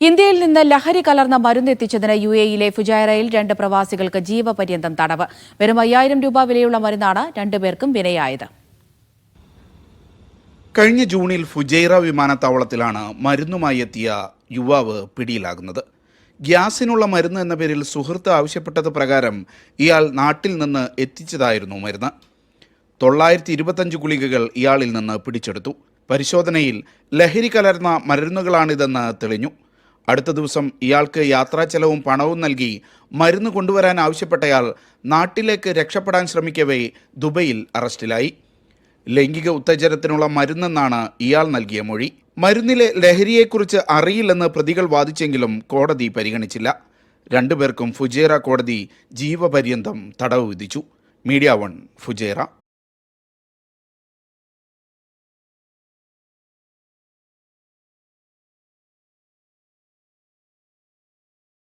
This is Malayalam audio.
ഇന്ത്യയിൽ നിന്ന് ലഹരി കലർന്ന മരുന്നെത്തിച്ചതിന് UAE-യിലെ ഫുജൈറയിൽ 2 പ്രവാസികൾക്ക് ജീവപര്യന്തം തടവ്. വെറും 5000 രൂപ വിലയുള്ള മരുന്നാണ് രണ്ടുപേർക്കും വിനയായത്. കഴിഞ്ഞ ജൂണിൽ ഫുജൈറ വിമാനത്താവളത്തിലാണ് മരുന്നുമായി എത്തിയ യുവാവ് പിടിയിലാകുന്നത്. ഗ്യാസിനുള്ള മരുന്ന് എന്ന പേരിൽ സുഹൃത്ത് ആവശ്യപ്പെട്ടത് പ്രകാരം ഇയാൾ നാട്ടിൽ നിന്ന് എത്തിച്ചതായിരുന്നു മരുന്ന്. 925 ഗുളികകൾ ഇയാളിൽ നിന്ന് പിടിച്ചെടുത്തു. പരിശോധനയിൽ ലഹരി കലർന്ന മരുന്നുകളാണിതെന്ന് തെളിഞ്ഞു. അടുത്ത ദിവസം ഇയാൾക്ക് യാത്രാ ചെലവും പണവും നൽകി മരുന്ന് കൊണ്ടുവരാൻ ആവശ്യപ്പെട്ടയാൾ നാട്ടിലേക്ക് രക്ഷപ്പെടാൻ ശ്രമിക്കവേ ദുബൈയിൽ അറസ്റ്റിലായി. ലൈംഗിക ഉത്തേജനത്തിനുള്ള മരുന്നെന്നാണ് ഇയാൾ നൽകിയ മൊഴി. മരുന്നിലെ ലഹരിയെക്കുറിച്ച് അറിയില്ലെന്ന് പ്രതികൾ വാദിച്ചെങ്കിലും കോടതി പരിഗണിച്ചില്ല. രണ്ടുപേർക്കും ഫുജൈറ കോടതി ജീവപര്യന്തം തടവ് വിധിച്ചു. Media 1 Fujairah.